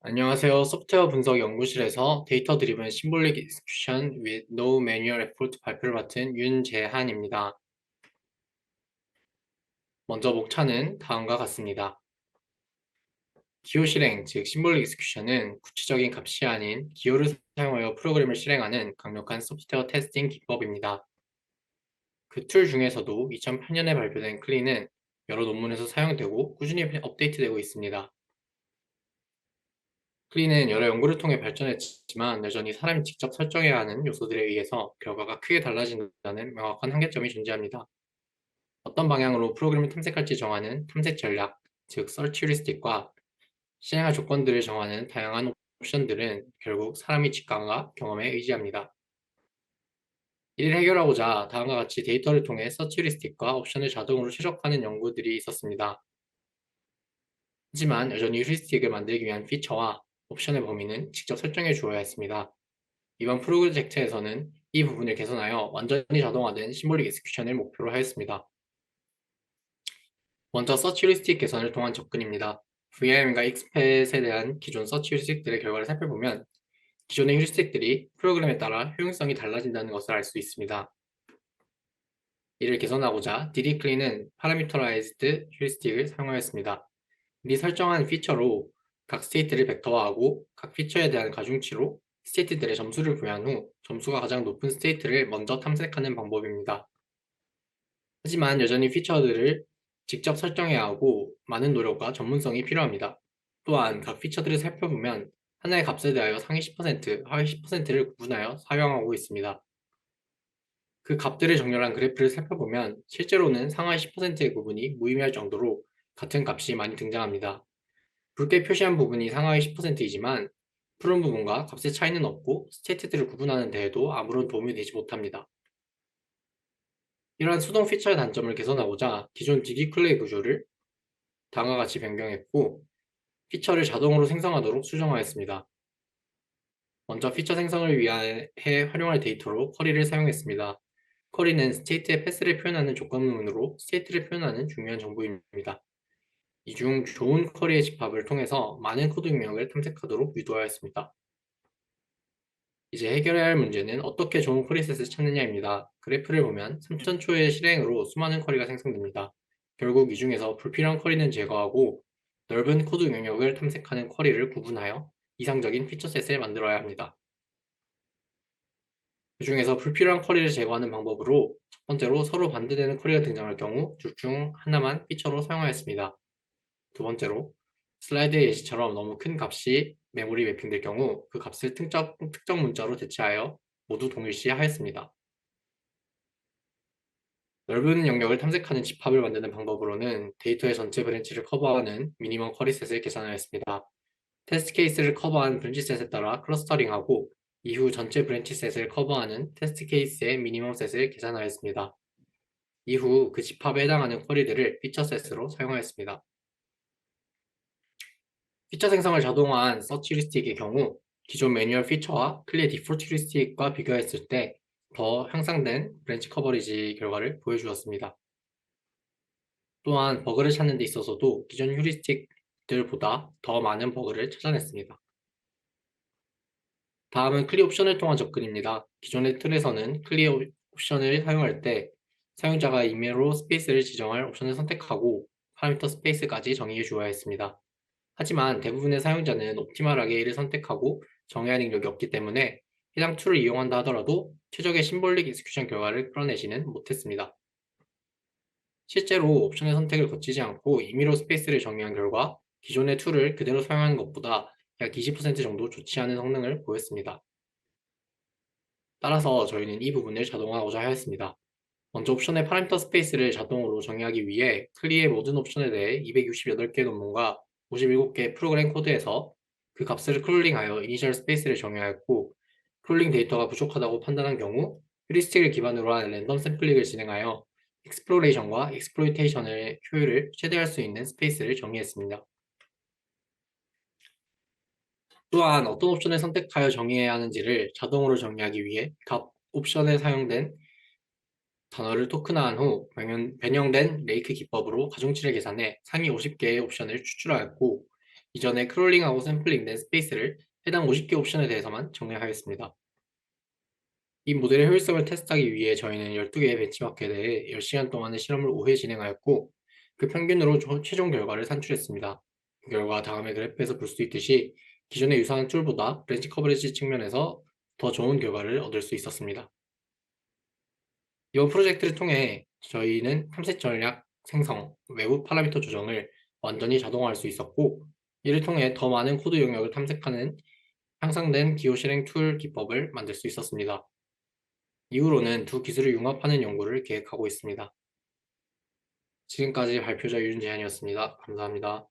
안녕하세요. 소프트웨어 분석 연구실에서 데이터 드리븐 심볼릭 execution with no manual effort 발표를 맡은 윤재한입니다. 먼저 목차는 다음과 같습니다. 기호 실행, 즉 심볼릭 execution은 구체적인 값이 아닌 기호를 사용하여 프로그램을 실행하는 강력한 소프트웨어 테스팅 기법입니다. 그 툴 중에서도 2008년에 발표된 클린은 여러 논문에서 사용되고 꾸준히 업데이트되고 있습니다. 클린은 여러 연구를 통해 발전했지만 여전히 사람이 직접 설정해야 하는 요소들에 의해서 결과가 크게 달라진다는 명확한 한계점이 존재합니다. 어떤 방향으로 프로그램을 탐색할지 정하는 탐색 전략, 즉 Search Heuristic과 실행할 조건들을 정하는 다양한 옵션들은 결국 사람의 직감과 경험에 의지합니다. 이를 해결하고자 다음과 같이 데이터를 통해 Search Heuristic과 옵션을 자동으로 최적화하는 연구들이 있었습니다. 하지만 여전히 휴리스틱을 만들기 위한 피처와 옵션의 범위는 직접 설정해 주어야 했습니다. 이번 프로젝트에서는 이 부분을 개선하여 완전히 자동화된 심볼릭 에스큐션을 목표로 하였습니다. 먼저 서치 휴리스틱 개선을 통한 접근입니다. VM과 익스팻에 대한 기존 서치 휴리스틱들의 결과를 살펴보면 기존의 휴리스틱들이 프로그램에 따라 효용성이 달라진다는 것을 알 수 있습니다. 이를 개선하고자 DDClean은 파라미터라이즈드 휴리스틱을 사용하였습니다. 미리 설정한 피처로 각 스테이트를 벡터화하고 각 피처에 대한 가중치로 스테이트들의 점수를 부여한 후 점수가 가장 높은 스테이트를 먼저 탐색하는 방법입니다. 하지만 여전히 피처들을 직접 설정해야 하고 많은 노력과 전문성이 필요합니다. 또한 각 피처들을 살펴보면 하나의 값에 대하여 상위 10%, 하위 10%를 구분하여 사용하고 있습니다. 그 값들을 정렬한 그래프를 살펴보면 실제로는 상하이 10%의 구분이 무의미할 정도로 같은 값이 많이 등장합니다. 붉게 표시한 부분이 상하이 10%이지만 푸른 부분과 값의 차이는 없고 스테이트들을 구분하는 데에도 아무런 도움이 되지 못합니다. 이러한 수동 피처의 단점을 개선하고자 기존 DD클레이 구조를 다음과 같이 변경했고 피처를 자동으로 생성하도록 수정하였습니다. 먼저 피처 생성을 위해 활용할 데이터로 쿼리를 사용했습니다. 쿼리는 스테이트의 패스를 표현하는 조건문으로 스테이트를 표현하는 중요한 정보입니다. 이 중 좋은 쿼리의 집합을 통해서 많은 코드 입력을 탐색하도록 유도하였습니다. 이제 해결해야 할 문제는 어떻게 좋은 쿼리셋을 찾느냐입니다. 그래프를 보면 3000초의 실행으로 수많은 쿼리가 생성됩니다. 결국 이 중에서 불필요한 쿼리는 제거하고 넓은 코드 영역을 탐색하는 쿼리를 구분하여 이상적인 피처셋을 만들어야 합니다. 그 중에서 불필요한 쿼리를 제거하는 방법으로 첫 번째로 서로 반대되는 쿼리가 등장할 경우 둘 중 하나만 피처로 사용하였습니다. 두 번째로 슬라이드의 예시처럼 너무 큰 값이 메모리 매핑될 경우 그 값을 특정 문자로 대체하여 모두 동일시 하였습니다. 넓은 영역을 탐색하는 집합을 만드는 방법으로는 데이터의 전체 브랜치를 커버하는 미니멈 쿼리셋을 계산하였습니다. 테스트 케이스를 커버한 브랜치셋에 따라 클러스터링하고 이후 전체 브랜치셋을 커버하는 테스트 케이스의 미니멈 셋을 계산하였습니다. 이후 그 집합에 해당하는 쿼리들을 피처셋으로 사용하였습니다. 피처 생성을 자동화한 서치 휴리스틱의 경우 기존 매뉴얼 피처와 클리어 디폴트 휴리스틱과 비교했을 때 더 향상된 브랜치 커버리지 결과를 보여주었습니다. 또한 버그를 찾는 데 있어서도 기존 휴리스틱들보다 더 많은 버그를 찾아냈습니다. 다음은 클리어 옵션을 통한 접근입니다. 기존의 틀에서는 클리어 옵션을 사용할 때 사용자가 이메일로 스페이스를 지정할 옵션을 선택하고 파라미터 스페이스까지 정의해 주어야 했습니다. 하지만 대부분의 사용자는 옵티멀하게 이를 선택하고 정해야 할 능력이 없기 때문에 해당 툴을 이용한다 하더라도 최적의 심볼릭 익스큐션 결과를 끌어내지는 못했습니다. 실제로 옵션의 선택을 거치지 않고 임의로 스페이스를 정의한 결과 기존의 툴을 그대로 사용하는 것보다 약 20% 정도 좋지 않은 성능을 보였습니다. 따라서 저희는 이 부분을 자동화하고자 하였습니다. 먼저 옵션의 파라미터 스페이스를 자동으로 정의하기 위해 클리의 모든 옵션에 대해 268개 논문과 57개 프로그램 코드에서 그 값을 크롤링하여 이니셜 스페이스를 정의하였고 크롤링 데이터가 부족하다고 판단한 경우 휴리스틱을 기반으로 한 랜덤 샘플링을 진행하여 익스플로레이션과 익스플로이테이션의 효율을 최대할 수 있는 스페이스를 정의했습니다. 또한 어떤 옵션을 선택하여 정의해야 하는지를 자동으로 정의하기 위해 각 옵션에 사용된 단어를 토큰화한 후 변형된 레이크 기법으로 가중치를 계산해 상위 50개의 옵션을 추출하였고 이전에 크롤링하고 샘플링된 스페이스를 해당 50개 옵션에 대해서만 정리하였습니다. 이 모델의 효율성을 테스트하기 위해 저희는 12개의 벤치마크에 대해 10시간 동안의 실험을 5회 진행하였고, 그 평균으로 최종 결과를 산출했습니다. 그 결과 다음의 그래프에서 볼 수 있듯이 기존의 유사한 툴보다 브랜치 커버리지 측면에서 더 좋은 결과를 얻을 수 있었습니다. 이번 프로젝트를 통해 저희는 탐색 전략 생성, 외부 파라미터 조정을 완전히 자동화할 수 있었고, 이를 통해 더 많은 코드 영역을 탐색하는 향상된 기호 실행 툴 기법을 만들 수 있었습니다. 이후로는 두 기술을 융합하는 연구를 계획하고 있습니다. 지금까지 발표자 윤재한이었습니다. 감사합니다.